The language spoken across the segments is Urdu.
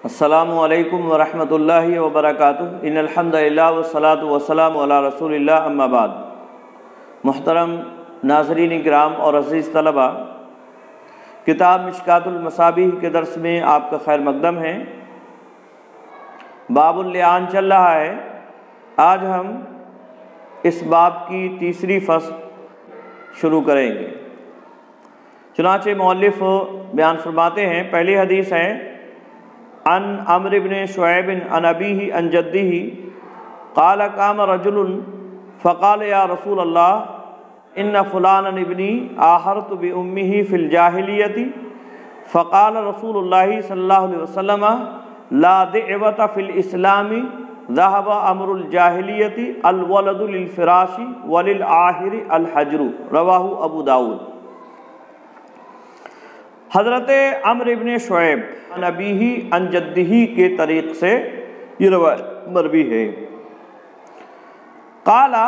السلام علیکم ورحمۃ اللہ وبرکاتہ۔ ان الحمد للہ والصلاۃ والسلام علی رسول اللہ، اما بعد۔ محترم ناظرین کرام اور عزیز طلبہ، کتاب مشکات المصابیح کے درس میں آپ کا خیر مقدم ہے۔ باب اللعان چل رہا ہے۔ آج ہم اس باب کی تیسری فصل شروع کریں گے۔ چنانچہ مؤلف بیان فرماتے ہیں، پہلی حدیث ہے عن عمرو بن شعیب عن ابیہ عن جدہ قال قام رجل فقال یا رسول اللہ ان فلانا ابنی آہرت بامہ فی الجاہلیۃ فقال رسول اللہ صلی اللہ علیہ وسلم لا دعوۃ فی الاسلام ذهب امر الجاہلیۃ الولد للفراش وللآہر الحجر، رواہ ابو داؤد۔ حضرت عمرو بن شعیب عن ابیہ عن جدہ کے طریق سے یہ روایت مروی ہے۔ قالا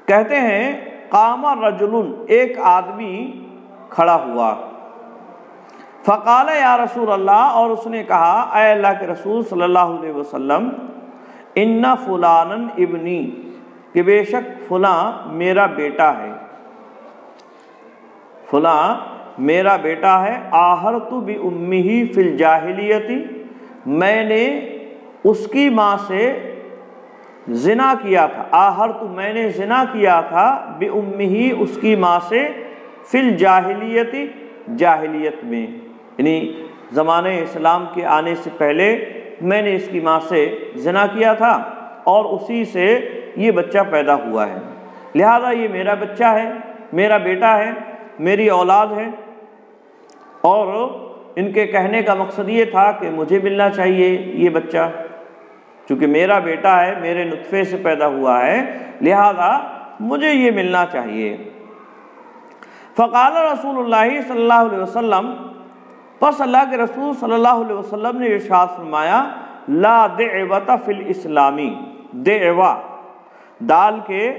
کہتے ہیں، قام رجل ایک آدمی کھڑا ہوا، فقال یا رسول اللہ، اور اس نے کہا اے اللہ کے رسول صلی اللہ علیہ وسلم، ان فلانا ابنی، کہ بے شک فلاں میرا بیٹا ہے، فلاں میرا بیٹا ہے، آہرت بامہ فی الجاہلیۃ، میں نے اس کی ماں سے زنا کیا تھا، آہرت میں نے زنا کیا تھا، بامہ اس کی ماں سے، فی الجاہلیۃ جاہلیت میں، یعنی زمانہ اسلام کے آنے سے پہلے میں نے اس کی ماں سے زنا کیا تھا اور اسی سے یہ بچہ پیدا ہوا ہے، لہذا یہ میرا بچہ ہے، میرا بیٹا ہے، میری اولاد ہے، اور ان کے کہنے کا مقصد یہ تھا کہ مجھے ملنا چاہیے یہ بچہ، چونکہ میرا بیٹا ہے، میرے نطفے سے پیدا ہوا ہے، لہذا مجھے یہ ملنا چاہیے۔ فقال رسول اللہ صلی اللہ علیہ وسلم، پس اللہ کے رسول صلی اللہ علیہ وسلم نے ارشاد فرمایا، لا دعوۃ فی الاسلامی، دعوہ دال کے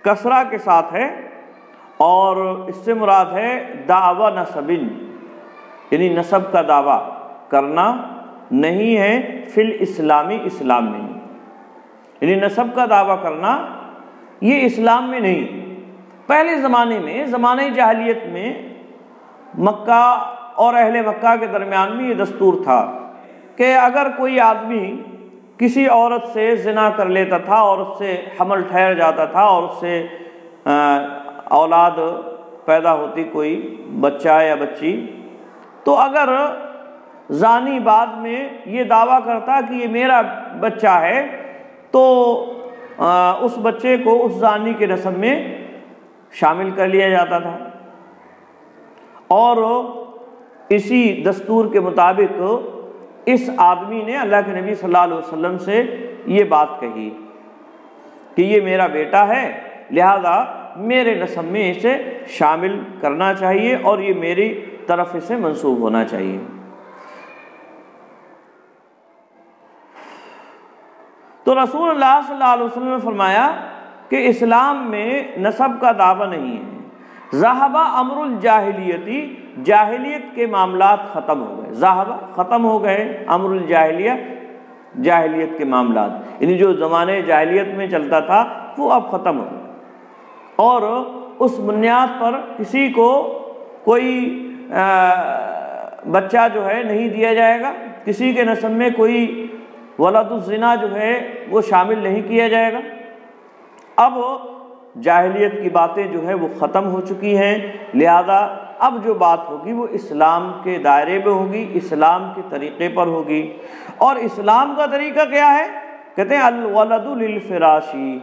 کسرہ کے ساتھ ہے اور اس سے مراد ہے دعوی نسب، یعنی نسب کا دعویٰ کرنا نہیں ہے، فی الاسلامی اسلام میں، یعنی نسب کا دعویٰ کرنا یہ اسلام میں نہیں۔ پہلے زمانے میں، زمانہ جاہلیت میں، مکہ اور اہل مکہ کے درمیان میں یہ دستور تھا کہ اگر کوئی آدمی کسی عورت سے زنا کر لیتا تھا اور اس سے حمل ٹھہر جاتا تھا اور اس سے اولاد پیدا ہوتی، کوئی بچہ یا بچی، تو اگر زانی بعد میں یہ دعویٰ کرتا کہ یہ میرا بچہ ہے تو اس بچے کو اس زانی کے نسب میں شامل کر لیا جاتا تھا، اور اسی دستور کے مطابق اس آدمی نے اللہ کے نبی صلی اللہ علیہ وسلم سے یہ بات کہی کہ یہ میرا بیٹا ہے، لہذا میرے نسب میں اسے شامل کرنا چاہیے اور یہ میری طرف سے منسوب ہونا چاہیے۔ تو رسول اللہ صلی اللہ علیہ وسلم نے فرمایا کہ اسلام میں نسب کا دعویٰ نہیں ہے، ذہب امر الجاہلیتی، جاہلیت کے معاملات ختم ہو گئے، ذہب ختم ہو گئے، امر الجاہلیہ جاہلیت کے معاملات، یعنی جو زمانے جاہلیت میں چلتا تھا وہ اب ختم ہو گئے، اور اس بنیاد پر کسی کو کوئی بچہ جو ہے نہیں دیا جائے گا، کسی کے نسب میں کوئی ولد الزنا جو ہے وہ شامل نہیں کیا جائے گا۔ اب جاہلیت کی باتیں جو ہے وہ ختم ہو چکی ہیں، لہذا اب جو بات ہوگی وہ اسلام کے دائرے میں ہوگی، اسلام کے طریقے پر ہوگی۔ اور اسلام کا طریقہ کیا ہے؟ کہتے ہیں الولد للفراشی،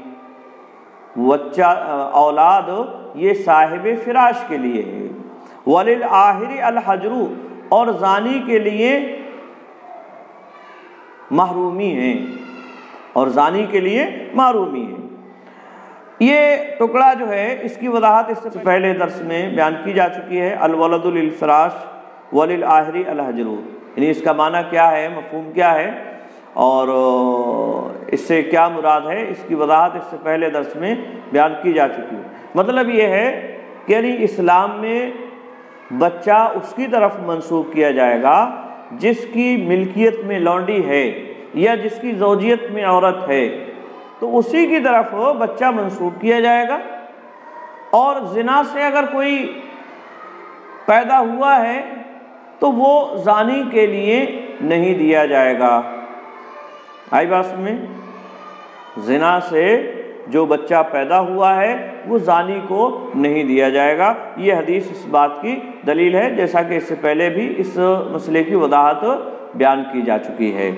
بچہ اولاد یہ صاحب فراش کے لیے ہے، وللآہر الحجر، اور زانی کے لیے محرومی ہے، اور زانی کے لیے محرومی ہے۔ یہ ٹکڑا جو ہے اس کی وضاحت اس سے پہلے درس میں بیان کی جا چکی ہے، الولد للفراش وللآہر الحجر، یعنی اس کا معنی کیا ہے، مفہوم کیا ہے اور اس سے کیا مراد ہے، اس کی وضاحت اس سے پہلے درس میں بیان کی جا چکی ہے۔ مطلب یہ ہے کہ یعنی اسلام میں بچہ اس کی طرف منسوب کیا جائے گا جس کی ملکیت میں لونڈی ہے یا جس کی زوجیت میں عورت ہے تو اسی کی طرف بچہ منسوب کیا جائے گا، اور زنا سے اگر کوئی پیدا ہوا ہے تو وہ زانی کے لیے نہیں دیا جائے گا۔ آئی بات میں؟ زنا سے جو بچہ پیدا ہوا ہے وہ زانی کو نہیں دیا جائے گا۔ یہ حدیث اس بات کی دلیل ہے، جیسا کہ اس سے پہلے بھی اس مسئلے کی وضاحت بیان کی جا چکی ہے۔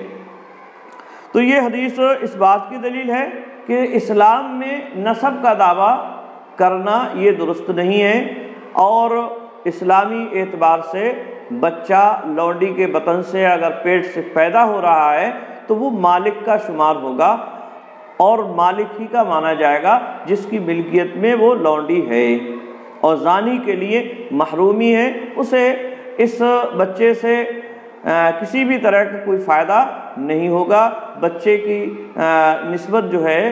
تو یہ حدیث اس بات کی دلیل ہے کہ اسلام میں نسب کا دعویٰ کرنا یہ درست نہیں ہے، اور اسلامی اعتبار سے بچہ لونڈی کے بطن سے اگر پیٹ سے پیدا ہو رہا ہے تو وہ مالک کا شمار ہوگا، اور مالک ہی کا مانا جائے گا جس کی ملکیت میں وہ لونڈی ہے، اور زانی کے لیے محرومی ہے، اسے اس بچے سے کسی بھی طرح کا کوئی فائدہ نہیں ہوگا۔ بچے کی نسبت جو ہے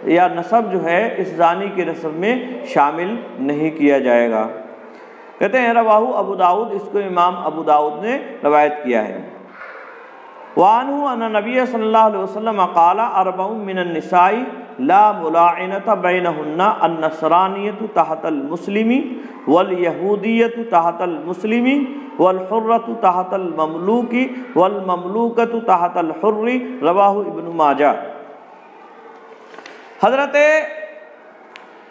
یا نسب جو ہے اس زانی کے نسب میں شامل نہیں کیا جائے گا۔ کہتے ہیں رواہ ابو داؤد، اس کو امام ابو داؤد نے روایت کیا ہے۔ وعنہ ان نبی صلی اللہ علیہ وسلم قال اربع من النساء لا ملاعنۃ بینہن النصرانیۃ تحت المسلم والیہودیۃ تحت المسلم والحرۃ تحت المملوک والمملوکۃ تحت الحر، رواہ ابن ماجہ۔ حضرت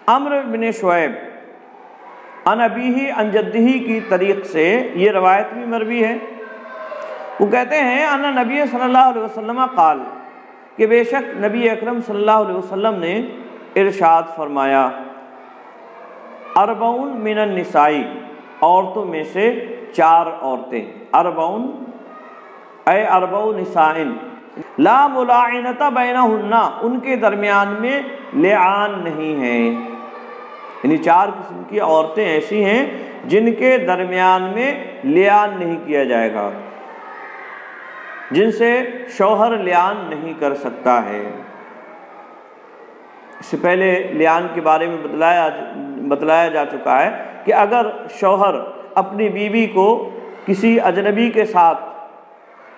عمرو بن شعیب عن ابیہ عن جدہ کی طریق سے یہ روایت بھی مروی ہے۔ وہ کہتے ہیں ان نبی صلی اللہ علیہ وسلم قال، کہ بے شک نبی اکرم صلی اللہ علیہ وسلم نے ارشاد فرمایا، اربعون من النساء، عورتوں میں سے 4 عورتیں، اربعون اے اربع نساء لا ملاعنۃ بینہن، ان کے درمیان میں لعان نہیں ہے، یعنی 4 قسم کی عورتیں ایسی ہیں جن کے درمیان میں لعان نہیں کیا جائے گا، جن سے شوہر لعان نہیں کر سکتا ہے۔ اس سے پہلے لعان کے بارے میں بتلایا جا چکا ہے کہ اگر شوہر اپنی بیوی کو کسی اجنبی کے ساتھ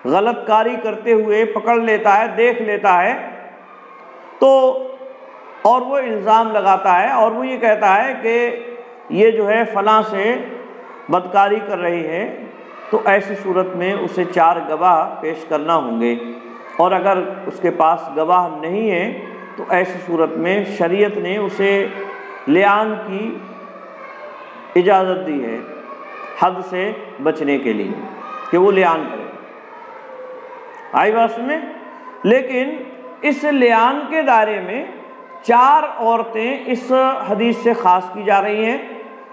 غلط کاری کرتے ہوئے پکڑ لیتا ہے، دیکھ لیتا ہے، تو اور وہ الزام لگاتا ہے اور وہ یہ کہتا ہے کہ یہ جو ہے فلاں سے بدکاری کر رہی ہے، تو ایسی صورت میں اسے 4 گواہ پیش کرنا ہوں گے، اور اگر اس کے پاس گواہ نہیں ہے تو ایسی صورت میں شریعت نے اسے لعان کی اجازت دی ہے حد سے بچنے کے لیے کہ وہ لعان کرے۔ آئی بات میں؟ لیکن اس لعان کے دائرے میں 4 عورتیں اس حدیث سے خاص کی جا رہی ہیں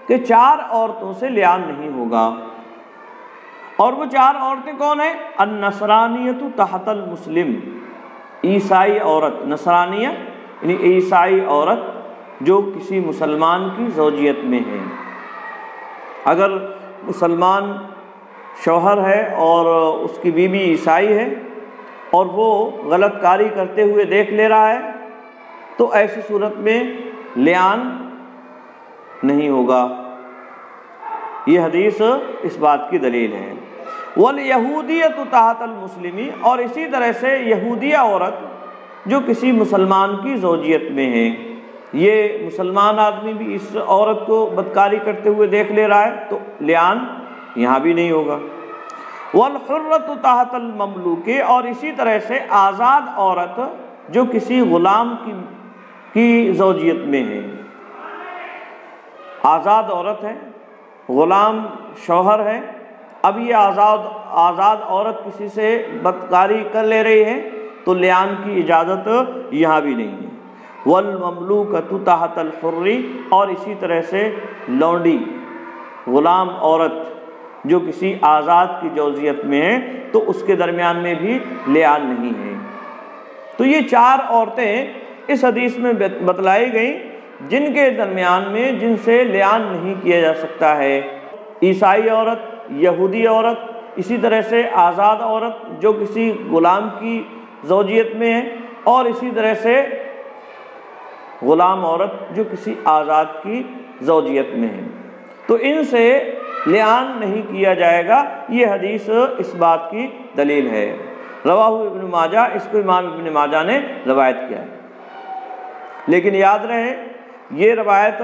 کہ 4 عورتوں سے لعان نہیں ہوگا، اور وہ 4 عورتیں کون ہیں؟ النصرانیۃ تحت المسلم، عیسائی عورت، نصرانیہ یعنی عیسائی عورت جو کسی مسلمان کی زوجیت میں ہے۔ اگر مسلمان شوہر ہے اور اس کی بیوی عیسائی ہے اور وہ غلط کاری کرتے ہوئے دیکھ لے رہا ہے تو ایسی صورت میں لعان نہیں ہوگا۔ یہ حدیث اس بات کی دلیل ہے۔ والیہودیۃ تحت المسلمی، اور اسی طرح سے یہودیہ عورت جو کسی مسلمان کی زوجیت میں ہے، یہ مسلمان آدمی بھی اس عورت کو بدکاری کرتے ہوئے دیکھ لے رہا ہے تو لعان یہاں بھی نہیں ہوگا۔ والحرۃ تحت المملوک، اور اسی طرح سے آزاد عورت جو کسی غلام کی زوجیت میں ہے، آزاد عورت ہے، غلام شوہر ہے، اب یہ آزاد عورت کسی سے بدکاری کر لے رہی ہے تو لعان کی اجازت یہاں بھی نہیں ہے۔ والمملوکۃ تحت الحر، اور اسی طرح سے لونڈی غلام عورت جو کسی آزاد کی زوجیت میں ہے تو اس کے درمیان میں بھی لعان نہیں ہے۔ تو یہ 4 عورتیں اس حدیث میں بتلائی گئیں جن کے درمیان میں جن سے لعان نہیں کیا جا سکتا ہے، عیسائی عورت، یہودی عورت، اسی طرح سے آزاد عورت جو کسی غلام کی زوجیت میں ہے، اور اسی طرح سے غلام عورت جو کسی آزاد کی زوجیت میں ہے۔ تو ان سے لعان نہیں کیا جائے گا۔ یہ حدیث اس بات کی دلیل ہے۔ رواہ ابن ماجہ، اس کو امام ابن ماجہ نے روایت کیا ہے۔ لیکن یاد رہے یہ روایت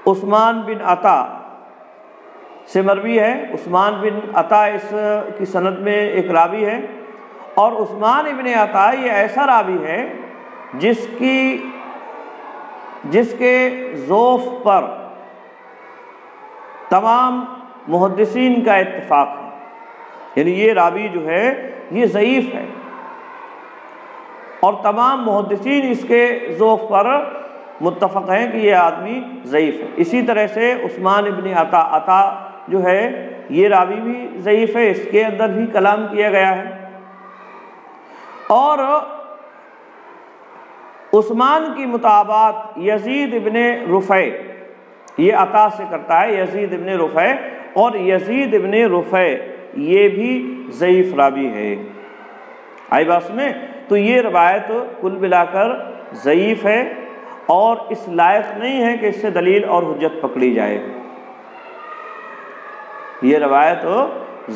عثمان بن عطا سے مروی ہے۔ عثمان بن عطا اس کی سند میں ایک راوی ہے، اور عثمان ابن عطا یہ ایسا راوی ہے جس کے ضعف پر تمام محدثین کا اتفاق ہے، یعنی یہ راوی جو ہے یہ ضعیف ہے، اور تمام محدثین اس کے ضعف پر متفق ہیں کہ یہ آدمی ضعیف ہے۔ اسی طرح سے عثمان ابن عطا جو ہے یہ راوی بھی ضعیف ہے، اس کے اندر بھی کلام کیا گیا ہے۔ اور عثمان کی مطابعت یزید ابن رفع، یہ عطا سے کرتا ہے یزید ابن رفع، اور یزید ابن رفع یہ بھی ضعیف راوی ہے۔ آئی بات میں؟ تو یہ روایت کل ملا کر ضعیف ہے، اور اس لائق نہیں ہے کہ اس سے دلیل اور حجت پکڑی جائے۔ یہ روایت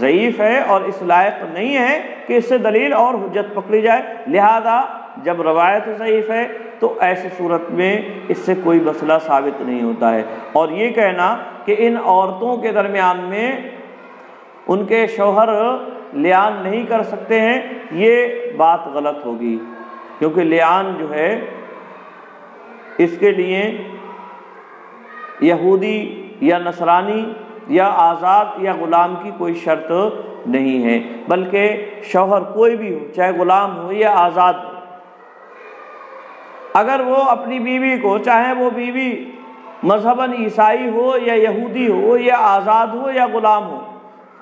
ضعیف ہے اور اس لائق نہیں ہے کہ اس سے دلیل اور حجت پکڑی جائے، لہذا جب روایت ضعیف ہے تو ایسی صورت میں اس سے کوئی مسئلہ ثابت نہیں ہوتا ہے۔ اور یہ کہنا کہ ان عورتوں کے درمیان میں ان کے شوہر لعان نہیں کر سکتے ہیں، یہ بات غلط ہوگی، کیونکہ لعان جو ہے اس کے لیے یہودی یا نصرانی یا آزاد یا غلام کی کوئی شرط نہیں ہے، بلکہ شوہر کوئی بھی ہو، چاہے غلام ہو یا آزاد ہو، اگر وہ اپنی بیوی کو، چاہے وہ بیوی مذہباً عیسائی ہو یا یہودی ہو یا آزاد ہو یا غلام ہو،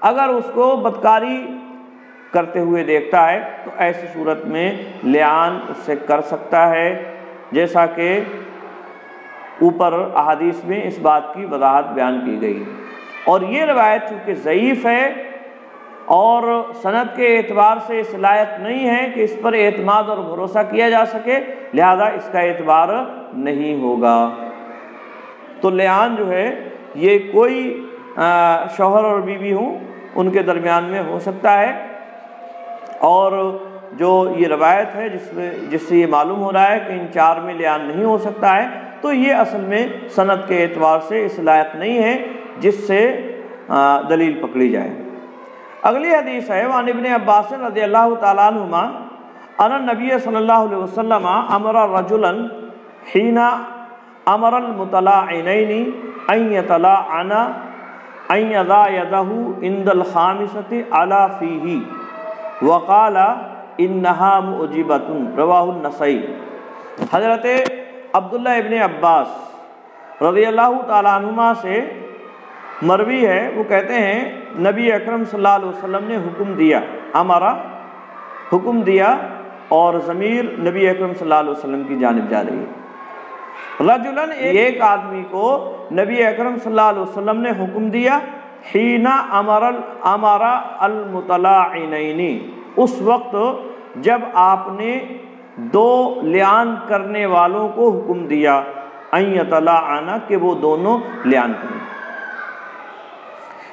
اگر اس کو بدکاری کرتے ہوئے دیکھتا ہے تو ایسی صورت میں لعان اس سے کر سکتا ہے، جیسا کہ اوپر احادیث میں اس بات کی وضاحت بیان کی گئی۔ اور یہ روایت چونکہ ضعیف ہے اور سند کے اعتبار سے اس لائق نہیں ہے کہ اس پر اعتماد اور بھروسہ کیا جا سکے، لہذا اس کا اعتبار نہیں ہوگا۔ تو لعان جو ہے یہ کوئی شوہر اور بیوی ہوں ان کے درمیان میں ہو سکتا ہے، اور جو یہ روایت ہے جس سے یہ معلوم ہو رہا ہے کہ ان چار میں لعان نہیں ہو سکتا ہے، تو یہ اصل میں سند کے اعتبار سے اس لائق نہیں ہے جس سے دلیل پکڑی جائے۔ اگلی حدیث ہے وعن ابن عباس رضی اللہ تعالیٰ عنہما ان النبی صلی اللہ علیہ وسلم امر رجلا حین امر المتلاعنین ان یتلاعنا ان یضع یدہ عند الخامسۃ علی فیہ وقال انہا معجبۃ، رواہ النسائی۔ حضرت عبداللہ ابن عباس رضی اللہ تعالیٰ عنہما سے مروی ہے، وہ کہتے ہیں نبی اکرم صلی اللہ علیہ وسلم نے حکم دیا، امرا حکم دیا، اور ضمیر نبی اکرم صلی اللہ علیہ وسلم کی جانب جا رہی ہے۔ رجلاً ایک آدمی کو نبی اکرم صلی اللہ علیہ وسلم نے حکم دیا، حین امر المتلاعنین، اس وقت جب آپ نے دو لعان کرنے والوں کو حکم دیا، ان یتلاعنا، کہ وہ دونوں لعان کریں۔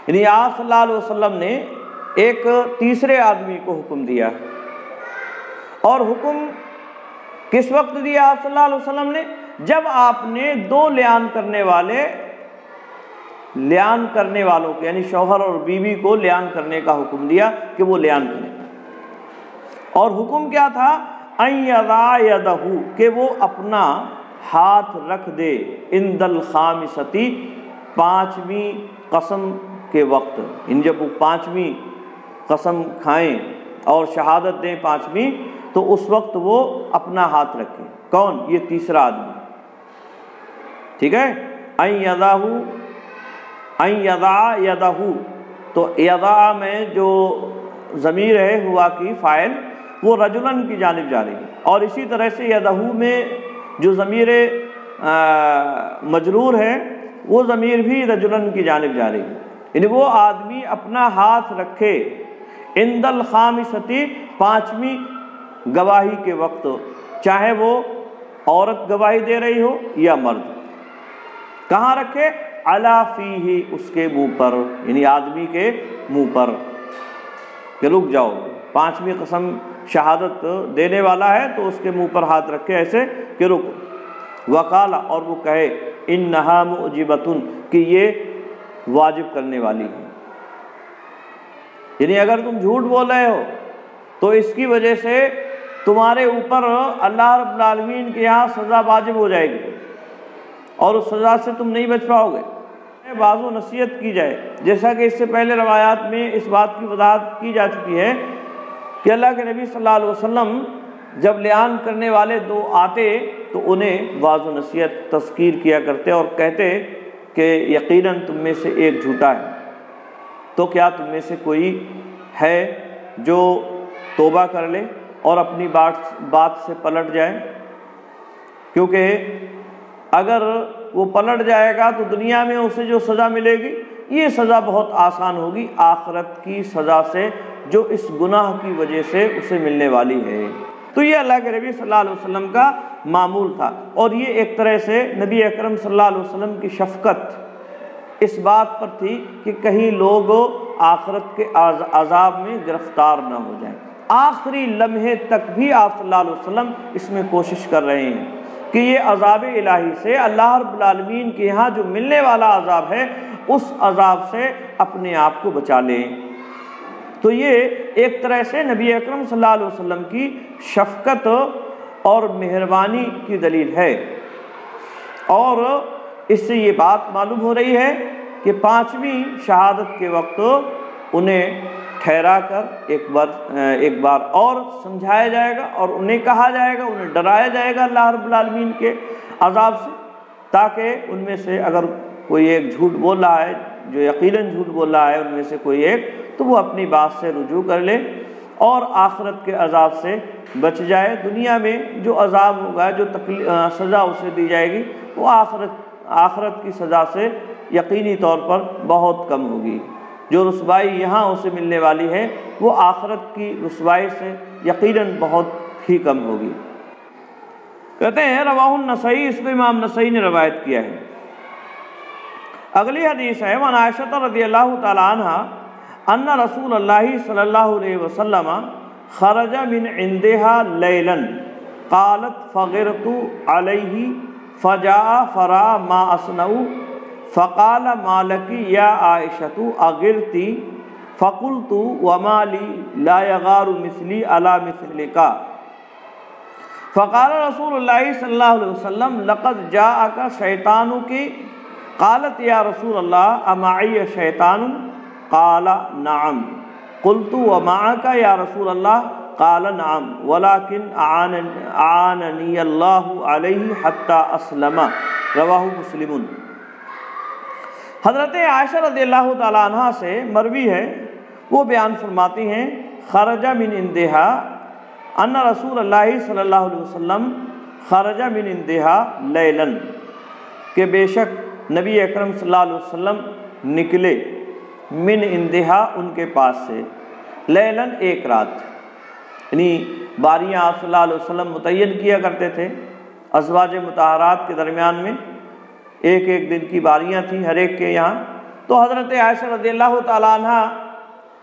یعنی آپ صلی اللہ علیہ وسلم نے ایک تیسرے آدمی کو حکم دیا، اور حکم کس وقت دیا آپ صلی اللہ علیہ وسلم نے؟ جب آپ نے دو لعان کرنے والوں کو، یعنی شوہر اور بیوی کو لعان کرنے کا حکم دیا کہ وہ لعان کریں۔ اور حکم کیا تھا؟ ان یضع یدہ، کہ وہ اپنا ہاتھ رکھ دے، عند الخامسۃ، پانچویں قسم کے وقت، ان جب وہ پانچویں قسم کھائیں اور شہادت دیں پانچویں، تو اس وقت وہ اپنا ہاتھ رکھیں۔ کون؟ یہ تیسرا آدمی، ٹھیک ہے۔ ان یضع یدہ، تو یضع میں جو ضمیر ہے ہوا کی فاعل، وہ رجلاً کی جانب جا رہی ہے، اور اسی طرح سے یدہ میں جو ضمیر مجرور ہے وہ ضمیر بھی رجلاً کی جانب جا رہی ہے، یعنی وہ آدمی اپنا ہاتھ رکھے عند الخامسۃ، پانچویں گواہی کے وقت، چاہے وہ عورت گواہی دے رہی ہو یا مرد۔ کہاں رکھے؟ علی فیہ، اس کے منہ پر، یعنی آدمی کے منہ پر، کہ رک جاؤ، پانچویں قسم شہادت دینے والا ہے تو اس کے منہ پر ہاتھ رکھے ایسے کہ رکو۔ وقال، اور وہ کہے، انہا موجبۃ، کہ یہ واجب کرنے والی ہے، یعنی اگر تم جھوٹ بول رہے ہو تو اس کی وجہ سے تمہارے اوپر اللہ رب العالمین کے یہاں سزا واجب ہو جائے گی اور اس سزا سے تم نہیں بچ پاؤ گے۔ بعض و نصیحت کی جائے، جیسا کہ اس سے پہلے روایات میں اس بات کی وضاحت کی جا چکی ہے کہ اللہ کے نبی صلی اللہ علیہ وسلم جب لعان کرنے والے دو آتے تو انہیں بعض و نصیحت تذکیر کیا کرتے اور کہتے کہ یقیناً تم میں سے ایک جھوٹا ہے، تو کیا تم میں سے کوئی ہے جو توبہ کر لے اور اپنی بات سے پلٹ جائے؟ کیونکہ اگر وہ پلٹ جائے گا تو دنیا میں اسے جو سزا ملے گی یہ سزا بہت آسان ہوگی آخرت کی سزا سے جو اس گناہ کی وجہ سے اسے ملنے والی ہے۔ تو یہ اللہ کے نبی صلی اللہ علیہ وسلم کا معمول تھا، اور یہ ایک طرح سے نبی اکرم صلی اللہ علیہ وسلم کی شفقت اس بات پر تھی کہ کہیں لوگ آخرت کے عذاب میں گرفتار نہ ہو جائیں۔ آخری لمحے تک بھی آپ صلی اللہ علیہ وسلم اس میں کوشش کر رہے ہیں کہ یہ عذاب الہی سے، اللہ رب العالمین کے یہاں جو ملنے والا عذاب ہے، اس عذاب سے اپنے آپ کو بچا لیں۔ تو یہ ایک طرح سے نبی اکرم صلی اللہ علیہ وسلم کی شفقت اور مہربانی کی دلیل ہے، اور اس سے یہ بات معلوم ہو رہی ہے کہ پانچویں شہادت کے وقت انہیں ٹھہرا کر ایک بار اور سمجھایا جائے گا اور انہیں کہا جائے گا، انہیں ڈرایا جائے گا اللہ رب العالمین کے عذاب سے، تاکہ ان میں سے اگر کوئی ایک جھوٹ بول رہا ہے، جو یقیناً جھوٹ بول رہا ہے ان میں سے کوئی ایک، تو وہ اپنی بات سے رجوع کر لے اور آخرت کے عذاب سے بچ جائے۔ دنیا میں جو عذاب ہوگا، جو سزا اسے دی جائے گی، وہ آخرت کی سزا سے یقینی طور پر بہت کم ہوگی۔ جو رسوائی یہاں اسے ملنے والی ہے وہ آخرت کی رسوائی سے یقیناً بہت ہی کم ہوگی۔ کہتے ہیں رواہ النسائی، اس کو امام نسائی نے روایت کیا ہے۔ اگلی حدیث ہے وعن عائشہ رضی اللہ تعالی عنہ ان رسول اللہ صلی اللہ علیہ وسلم خرج من عندها لیلا قالت فغرت علیہ فجاء فرا ما اصنع فقال ما لك یا عائشۃ اغرتی فقلت وما لی لا یغار مثلی علی مثلک فقال رسول اللہ صلی اللہ علیہ وسلم لقد جاءک شیطانک قالت یا رسول اللہ امعی شیطان قال نعم قلت ومعک یا رسول اللہ قال نعم ولكن اعاننی اللہ علیہ حتی اسلم، رواہ مسلم۔ حضرت عائشہ رضی اللہ تعالیٰ عنہ سے مروی ہے، وہ بیان فرماتی ہیں خرج من عندہا ان رسول اللہ صلی اللہ علیہ وسلم خرج من عندہا لیلاً، کہ بے شک نبی اکرم صلی اللہ علیہ وسلم نکلے من عندہا ان کے پاس سے، لیلاً ایک رات، یعنی باریاں آپ صلی اللہ علیہ وسلم متعین کیا کرتے تھے ازواج مطہرات کے درمیان میں، ایک ایک دن کی باریاں تھیں ہر ایک کے یہاں، تو حضرت عائشہ رضی اللہ تعالیٰ عنہ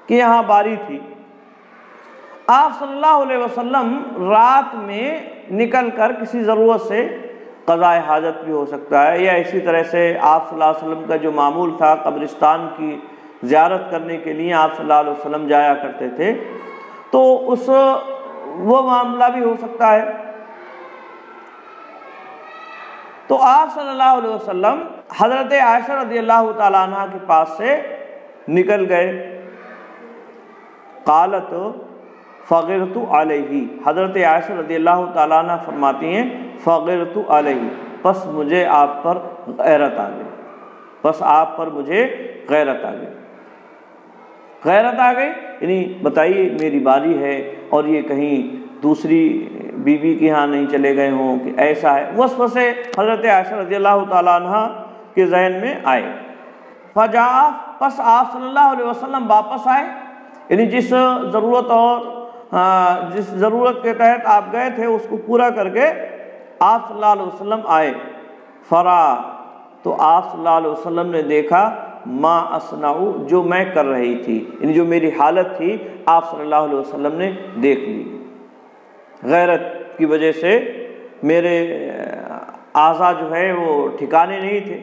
کے یہاں باری تھی۔ آپ صلی اللہ علیہ وسلم رات میں نکل کر کسی ضرورت سے قضاء حاجت بھی ہو سکتا ہے، یا اسی طرح سے آپ صلی اللہ علیہ وسلم کا جو معمول تھا قبرستان کی زیارت کرنے کے لیے آپ صلی اللہ علیہ وسلم جایا کرتے تھے، تو وہ معاملہ بھی ہو سکتا ہے۔ تو آپ صلی اللہ علیہ وسلم حضرت عائشہ رضی اللہ تعالیٰ عنہ کے پاس سے نکل گئے۔ قالت فغرت علیہ، حضرت عائشہ رضی اللہ تعالیٰ عنہ فرماتی ہیں فغرت علیہ، پس مجھے آپ پر غیرت آ گئی، پس آپ پر مجھے غیرت آ گئی۔ غیرت آ گئی یعنی بتائیے میری باری ہے اور یہ کہیں دوسری بیوی کے ہاں نہیں چلے گئے ہوں کہ ایسا ہے، وسوسے حضرت عائشہ رضی اللہ تعالیٰ عنہ کے ذہن میں آئے۔ فجاء، پس آپ صلی اللہ علیہ وسلم واپس آئے، یعنی جس ضرورت کے تحت آپ گئے تھے اس کو پورا کر کے آپ صلی اللہ علیہ وسلم آئے۔ فرا، تو آپ صلی اللہ علیہ وسلم نے دیکھا ما اصنعو، جو میں کر رہی تھی، یعنی جو میری حالت تھی آپ صلی اللہ علیہ وسلم نے دیکھ لی۔ غیرت کی وجہ سے میرے اعضاء جو ہے وہ ٹھکانے نہیں تھے،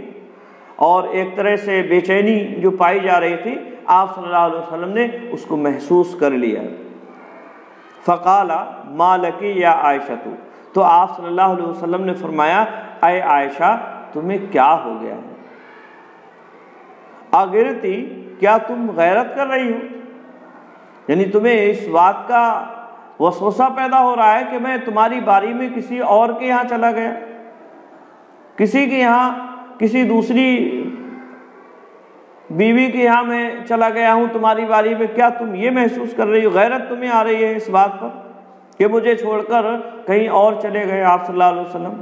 اور ایک طرح سے بے چینی جو پائی جا رہی تھی آپ صلی اللہ علیہ وسلم نے اس کو محسوس کر لیا۔ فقال ما لکی یا عائشہ، تو آپ صلی اللہ علیہ وسلم نے فرمایا اے عائشہ تمہیں کیا ہو گیا ہے؟ اغرتی، کیا تم غیرت کر رہی ہو؟ یعنی تمہیں اس بات کا وسوسہ پیدا ہو رہا ہے کہ میں تمہاری باری میں کسی اور کے یہاں چلا گیا، کسی کے یہاں، کسی دوسری بیوی کے یہاں میں چلا گیا ہوں تمہاری باری میں، کیا تم یہ محسوس کر رہی ہو، غیرت تمہیں آ رہی ہے اس بات پر کہ مجھے چھوڑ کر کہیں اور چلے گئے آپ صلی اللہ علیہ وسلم؟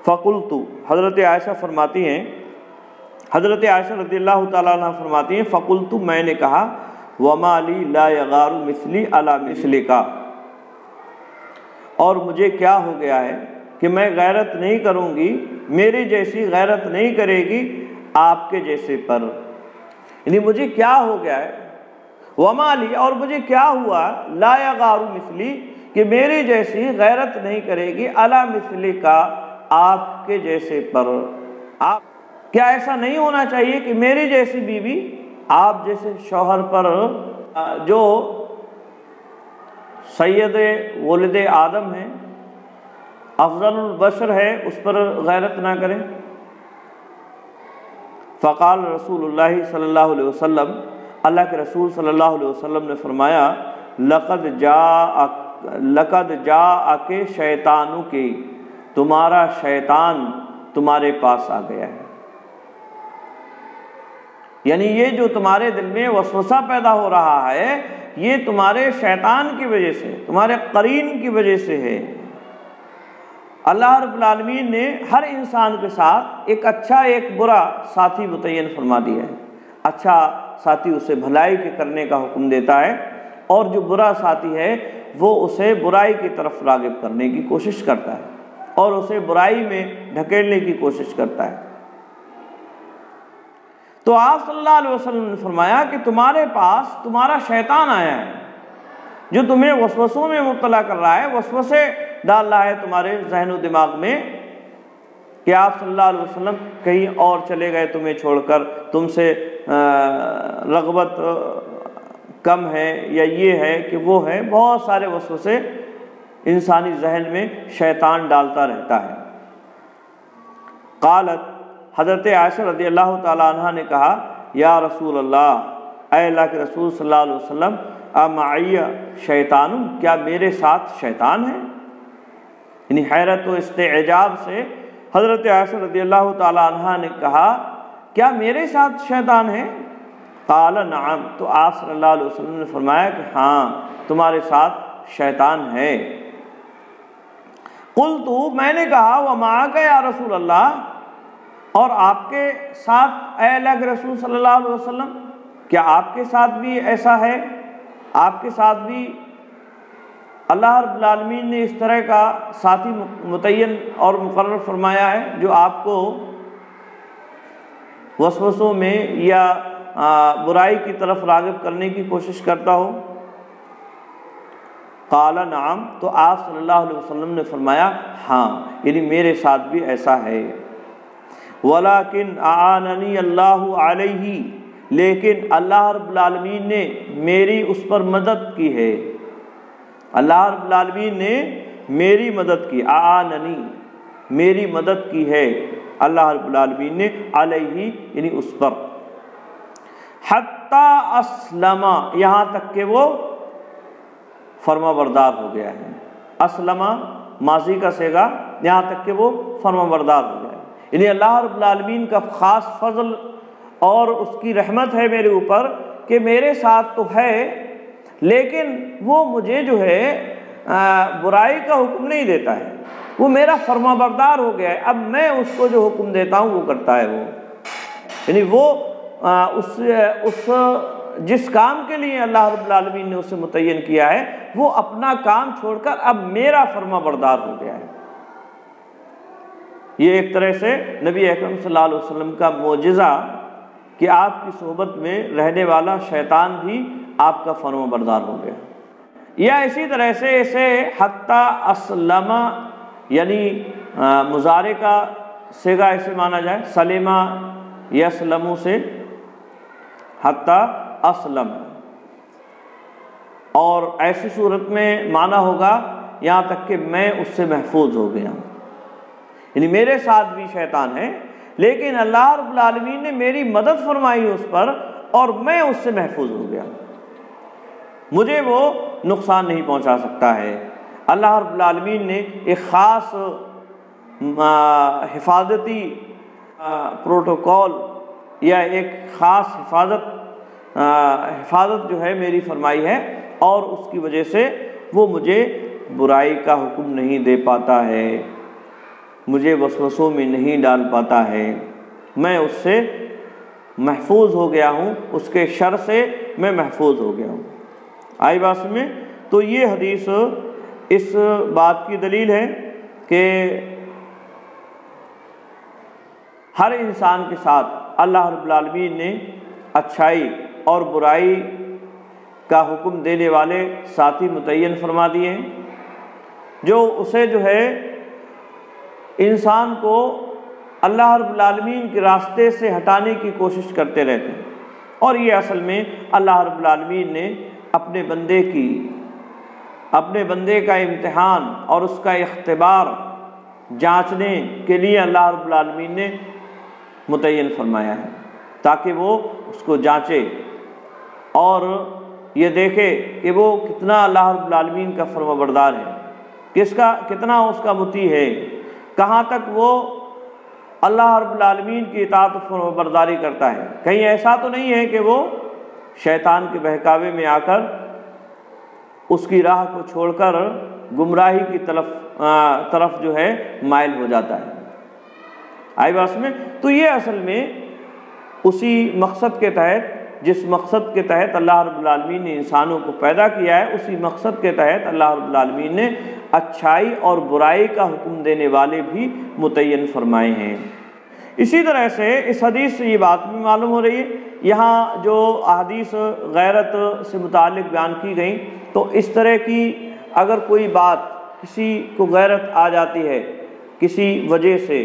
فقلت، حضرت عائشہ فرماتی ہیں، حضرت عائشہ رضی اللہ تعالیٰ عنہ فرماتی ہیں فقلت، میں نے کہا وما لی لا یغار مثلی علی مثلک، اور مجھے کیا ہو گیا ہے کہ میں غیرت نہیں کروں گی، میری جیسی غیرت نہیں کرے گی آپ کے جیسے پر، یعنی مجھے کیا ہو گیا ہے، وما لی، اور مجھے کیا ہوا، لا یغار مثلی، کہ میری جیسی غیرت نہیں کرے گی علی مثلک، آپ کے جیسے پر۔ آپ کیا ایسا نہیں ہونا چاہیے کہ میری جیسی بیوی آپ جیسے شوہر پر، جو سید ولد آدم ہے، افضل البشر ہے، اس پر غیرت نہ کریں؟ فقال رسول اللہ صلی اللہ علیہ وسلم، اللہ کے رسول صلی اللہ علیہ وسلم نے فرمایا لقد جاءک شیطانک، تمہارا شیطان تمہارے پاس آ گیا ہے، یعنی یہ جو تمہارے دل میں وسوسہ پیدا ہو رہا ہے یہ تمہارے شیطان کی وجہ سے، تمہارے قرین کی وجہ سے ہے۔ اللہ رب العالمین نے ہر انسان کے ساتھ ایک اچھا ایک برا ساتھی متعین فرما دیا ہے۔ اچھا ساتھی اسے بھلائی کے کرنے کا حکم دیتا ہے، اور جو برا ساتھی ہے وہ اسے برائی کی طرف راغب کرنے کی کوشش کرتا ہے اور اسے برائی میں ڈھکیلنے کی کوشش کرتا ہے۔ تو آپ صلی اللہ علیہ وسلم نے فرمایا کہ تمہارے پاس تمہارا شیطان آیا ہے جو تمہیں وسوسوں میں مبتلا کر رہا ہے، وسوسے ڈال رہا ہے تمہارے ذہن و دماغ میں کہ آپ صلی اللہ علیہ وسلم کہیں اور چلے گئے تمہیں چھوڑ کر، تم سے رغبت کم ہے، یا یہ ہے کہ وہ ہے، بہت سارے وسوسے انسانی ذہن میں شیطان ڈالتا رہتا ہے۔ قالت، حضرت عائشہ رضی اللہ تعالیٰ عنہ نے کہا یا رسول اللہ، اے اللہ کے رسول صلی اللہ علیہ وسلم، امعی شیطان، کیا میرے ساتھ شیطان ہے؟ یعنی حیرت و استعجاب سے حضرت عائشہ رضی اللہ تعالیٰ عنہ نے کہا کیا میرے ساتھ شیطان ہے؟ قال نعم، تو آپ صلی اللہ علیہ وسلم نے فرمایا کہ ہاں تمہارے ساتھ شیطان ہے۔ قلت، میں نے کہا ومعک یا رسول اللہ، اور آپ کے ساتھ اے اللہ کے رسول صلی اللہ علیہ وسلم، کیا آپ کے ساتھ بھی ایسا ہے؟ آپ کے ساتھ بھی اللہ رب العالمین نے اس طرح کا ساتھی متعین اور مقرر فرمایا ہے جو آپ کو وسوسوں میں یا برائی کی طرف راغب کرنے کی کوشش کرتا ہو؟ قال نعم، تو آپ صلی اللہ علیہ وسلم نے فرمایا ہاں، یعنی میرے ساتھ بھی ایسا ہے۔ ولیکن اعاننی اللہ علیہ، لیکن اللہ رب العالمین نے میری اس پر مدد کی ہے، اللہ رب العالمین نے میری مدد کی، اعاننی میری مدد کی ہے اللہ رب العالمین نے، علیہ یعنی اس پر، حتی اسلم، یہاں تک کہ وہ فرما بردار ہو گیا ہے۔ اسلم ماضی کا صیغہ، یہاں تک کہ وہ فرما بردار ہو گیا ہے، یعنی اللہ رب العالمین کا خاص فضل اور اس کی رحمت ہے میرے اوپر کہ میرے ساتھ تو ہے لیکن وہ مجھے جو ہے برائی کا حکم نہیں دیتا ہے، وہ میرا فرما بردار ہو گیا ہے، اب میں اس کو جو حکم دیتا ہوں وہ کرتا ہے، وہ یعنی وہ اس جس کام کے لیے اللہ رب العالمین نے اسے متعین کیا ہے وہ اپنا کام چھوڑ کر اب میرا فرما بردار ہو گیا ہے۔ یہ ایک طرح سے نبی اکرم صلی اللہ علیہ وسلم کا معجزہ کہ آپ کی صحبت میں رہنے والا شیطان بھی آپ کا فرما بردار ہو گیا۔ یا اسی طرح سے اسے حتیٰ اسلم، یعنی مضارع کا صیغہ ایسے مانا جائے، سلمہ یسلم سے حتیٰ اسلم، اور ایسی صورت میں مانا ہوگا یہاں تک کہ میں اس سے محفوظ ہو گیا، یعنی میرے ساتھ بھی شیطان ہے لیکن اللہ رب العالمین نے میری مدد فرمائی اس پر اور میں اس سے محفوظ ہو گیا، مجھے وہ نقصان نہیں پہنچا سکتا ہے۔ اللہ رب العالمین نے ایک خاص حفاظتی پروٹوکول یا ایک خاص حفاظت جو ہے میری فرمائی ہے، اور اس کی وجہ سے وہ مجھے برائی کا حکم نہیں دے پاتا ہے، مجھے وسوسوں میں نہیں ڈال پاتا ہے، میں اس سے محفوظ ہو گیا ہوں، اس کے شر سے میں محفوظ ہو گیا ہوں۔ آئی بات میں؟ تو یہ حدیث اس بات کی دلیل ہے کہ ہر انسان کے ساتھ اللہ رب العالمین نے اچھائی اور برائی کا حکم دینے والے ساتھی متعین فرما دیے ہیں، جو اسے جو ہے انسان کو اللہ رب العالمین کے راستے سے ہٹانے کی کوشش کرتے رہتے ہیں، اور یہ اصل میں اللہ رب العالمین نے اپنے بندے کا امتحان اور اس کا اختبار جانچنے کے لیے اللہ رب العالمین نے متعین فرمایا ہے، تاکہ وہ اس کو جانچے اور یہ دیکھے کہ وہ کتنا اللہ رب العالمین کا فرما بردار ہے، کتنا اس کا مطیع ہے، کہاں تک وہ اللہ رب العالمین کی اطاعت و فرما برداری کرتا ہے۔ کہیں ایسا تو نہیں ہے کہ وہ شیطان کے بہکاوے میں آ کر اس کی راہ کو چھوڑ کر گمراہی کی طرف جو ہے مائل ہو جاتا ہے۔ آئی بات میں؟ تو یہ اصل میں اسی مقصد کے تحت، جس مقصد کے تحت اللہ رب العالمین نے انسانوں کو پیدا کیا ہے، اسی مقصد کے تحت اللہ رب العالمین نے اچھائی اور برائی کا حکم دینے والے بھی متعین فرمائے ہیں۔ اسی طرح سے اس حدیث سے یہ بات بھی معلوم ہو رہی ہے، یہاں جو احادیث غیرت سے متعلق بیان کی گئیں، تو اس طرح کی اگر کوئی بات کسی کو غیرت آ جاتی ہے، کسی وجہ سے،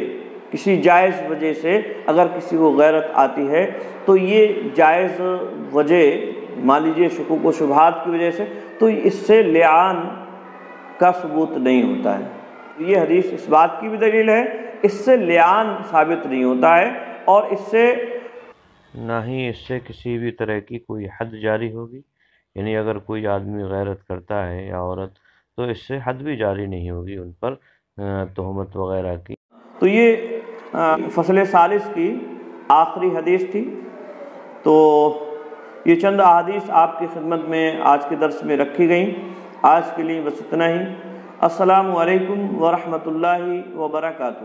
کسی جائز وجہ سے اگر کسی کو غیرت آتی ہے، تو یہ جائز وجہ مان لیجیے شکوک و شبہات کی وجہ سے، تو اس سے لعان کا ثبوت نہیں ہوتا ہے۔ یہ حدیث اس بات کی بھی دلیل ہے، اس سے لعان ثابت نہیں ہوتا ہے، اور اس سے نہ ہی اس سے کسی بھی طرح کی کوئی حد جاری ہوگی، یعنی اگر کوئی آدمی غیرت کرتا ہے یا عورت، تو اس سے حد بھی جاری نہیں ہوگی ان پر تہمت وغیرہ کی۔ تو یہ فصل ثالث کی آخری حدیث تھی، تو یہ چند احادیث آپ کی خدمت میں آج کے درس میں رکھی گئیں۔ آج کے لیے بس اتنا ہی۔ السلام علیکم ورحمۃ اللہ وبرکاتہ۔